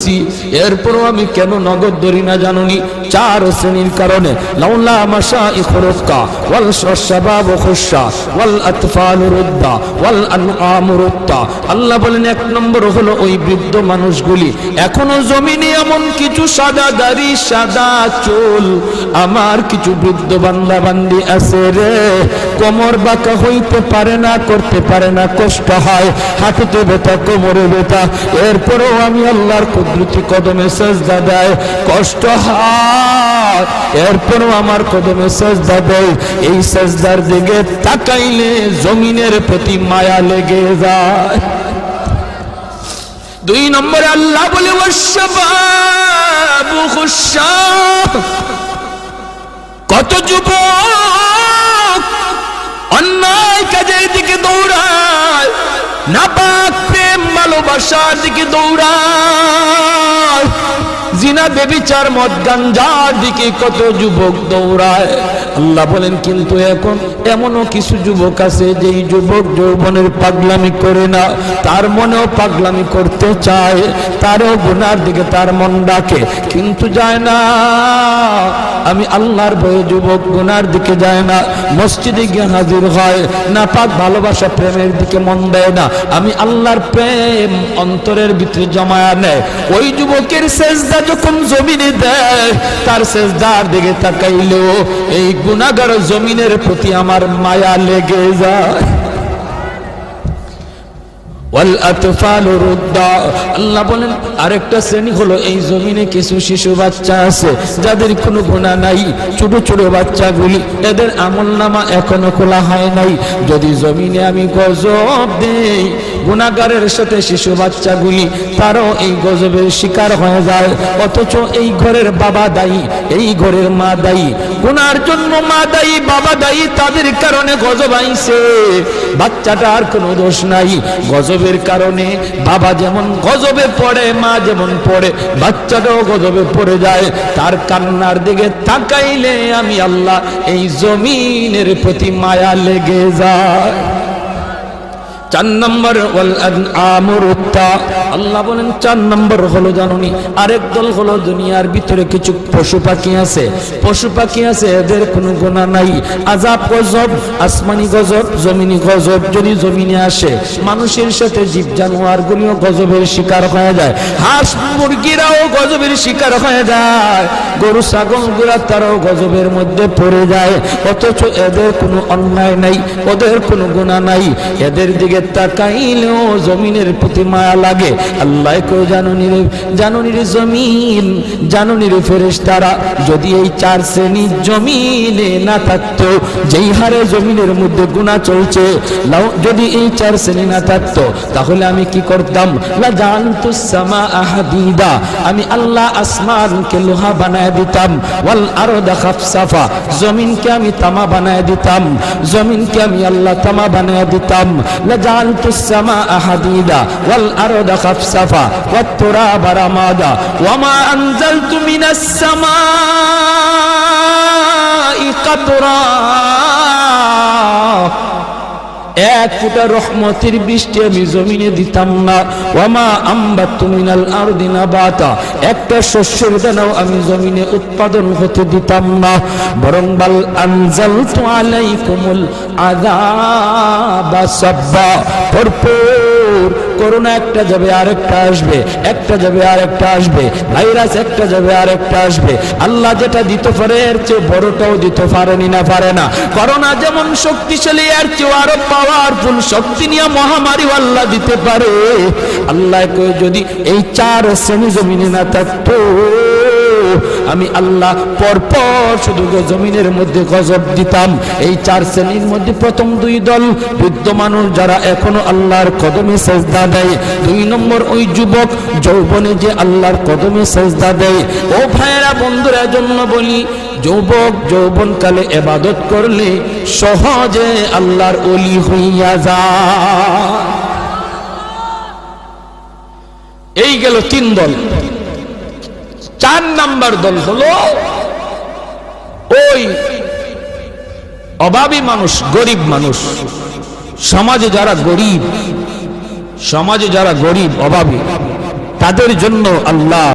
দিছি, এরপরও আমি কেন নগদ ধরি না জানুনি? 4 শ্রেণীর কারণে। লাউলা মাশাইখ রুক্কা ওয়াল শাবাব খুশা ওয়াল আতফাল রুদ্দা ওয়াল আনআম রুত্তা। আল্লাহ বলেন 1 নম্বর হলো ওই বৃদ্ধ মানুষগুলি এখনো জমিনে এমন কিছু সাদা দাড়ি সাদা চুল আমার কিছু বৃদ্ধ বান্দা বান্দি আছে রে, কোমর বাঁকা হইতে পারে না, করতে পারে না, কষ্ট হয়, হাঁটুতে ব্যথা, কোমরে ব্যথা, এরপরেও আমি আল্লাহর কুদরতি কদমে সেজদা দেয়, কষ্ট হয়, এরপরেও আমার কদমে সেজদা দেয়। এই সেজদার দিকে তাকাইলে জমিনের প্রতি মায়া লেগে যায়। 2 নম্বরে আল্লাহ বলে ওয়াশবাবু খুশা, কত যুবক অন্যায় কাজের দিকে দৌড়ায়, নাপাক প্রেম ভালোবাসার দিকে দৌড়ায়, জিনা বেবিচার মদ গাঞ্জার দিকে কত যুবক দৌড়ায়। আল্লাহ বলেন কিন্তু এখন এমনও কিছু যুবক আছে যেই যুবক যৌবনের পাগলামি করে না, তার মনেও পাগলামি করতে চায়, তারও গুনার দিকে তার মন ডাকে কিন্তু যায় না। আমি আল্লাহর ভয়ে যুবক গুনার দিকে যায় না, মসজিদে গিয়ে হাজির হয় না, পাক ভালোবাসা প্রেমের দিকে মন দেয় না, আমি আল্লাহর প্রেম অন্তরের ভিতরে জমায়া নেয়। ওই যুবকের সেজদা যখন জমিনে দেয়, তার সেজদার দিকে তাকাইলেও এই গুনাহগার জমিনের প্রতি আমার মায়া লেগে যায়। ওয়াল আতফাল রুদ্দা, আল্লাহ বলেন আরেকটা শ্রেণী হলো এই জমিনে কিছু শিশু বাচ্চা আছে যাদের কোনো গুনাহ নাই, ছোট ছোট বাচ্চাগুলি, এদের আমলনামা এখনো খোলা হয় নাই। যদি জমিনে আমি গজব দেই, গুনাহগারের সাথে শিশু বাচ্চাগুলি তারাও এই গজবের শিকার হয়ে যায়, অথচ এই ঘরের বাবা দায়ী, এই ঘরের মা দায়ী, গুনার জন্য মা দায়ী, বাবা দায়ী, তাদের কারণে গজব আইছে, বাচ্চাটার কোনো দোষ নাই। গজবের কারণে বাবা যেমন গজবে পড়ে, মা যেমন পড়ে, বাচ্চাটাও গজবে পড়ে যায়। তার কান্নার দিকে তাকাইলে আমি আল্লাহ এই জমিনের প্রতি মায়া লেগে যায়। 4 নম্বর ওয়াল আনআম রুত্তা, আল্লাহ বলেন 4 নম্বর হলো জানুনি আরেক দল হলো দুনিয়ার ভিতরে কিছু পশু পাখি আছে, পশু পাখি আছে এদের কোনো গুনাহ নাই, আযাব গজব, আসমানি গজব, জমিনি গজব যদি জমিনে আসে, মানুষের সাথে জীব জানোয়ারগুলিও গজবের শিকার হয়ে যায়, হাঁস মুরগিরাও গজবের শিকার হয়ে যায়, গরু ছাগলগুলা তারাও গজবের মধ্যে পড়ে যায়, অথচ এদের কোনো অন্যায় নাই, ওদের কোনো গুনাহ নাই, এদের দিকে তাকাইলেও জমিনের প্রতি মায়া লাগে। আল্লাহ কো জানুনি রে জমিন, জানুনি রে ফেরেশতারা, যদি এই 4 শ্রেণী জমিনে না থাকতো, যেই হারে জমিনের মধ্যে গুনাহ চলছে, যদি এই 4 শ্রেণী না থাকতো তাহলে আমি কি করতাম? লা জানতুস সামা হাদিদা, আমি আল্লাহ আসমানকে লোহা বানায় দিতাম, ওয়াল আরদা খাফসাফা, জমিনকে আমি তামা বানায় দিতাম, জমিনকে আমি আল্লাহ তামা বানায় দিতাম, جعلت السماء حديدا والأرض خفصفا والتراب رمادا وما أنزلت من السماء قطرا, এক ফুটা রহমতের বৃষ্টি আমি জমিনে দিতাম না, ওয়ামা আম্বাতু মিনাল আরদি নাবাতা, একটা শস্যের দানাও আমি জমিনে উৎপাদন হতে দিতাম না, বরং বাল আনজালতু আলাইকুমুল আযাবা সাব্বা, ভরপুর করোনা একটা যাবে আরেকটা আসবে, একটা যাবে আরেকটা আসবে, ভাইরাস একটা যাবে আরেকটা আসবে, আল্লাহ যেটা দিতে পারে এর চেয়ে বড়টাও দিতে পারেনি না, পারে না। করোনা যেমন শক্তিশালী, এর চেয়ে আরো পাওয়ারফুল শক্তি নিয়ে মহামারী আল্লাহ দিতে পারে। আল্লাহ কই যদি এই 4 শ্রেণী জমিনে না থাকতো, আমি আল্লাহ পরপর শুধু জমিনের মধ্যে গজব দিতাম। এই 4 শ্রেণীর মধ্যে প্রথম 2 দল বৃদ্ধ মানুষ যারা এখনো আল্লাহর কদমে সেজদা দেয়, 2 নম্বর ওই যুবক যৌবনে যে আল্লাহর কদমে সেজদা দেয়। ও ভাইয়েরা বন্ধুরা, জন্য বলি যুবক যৌবনকালে ইবাদত করলে সহজে আল্লাহর ওলি হইয়া যায়। এই গেল 3 দল। 4 নাম্বার দল হলো ওই অভাবী মানুষ, গরিব মানুষ, সমাজে যারা গরিব, অভাবী, তাদের জন্য আল্লাহ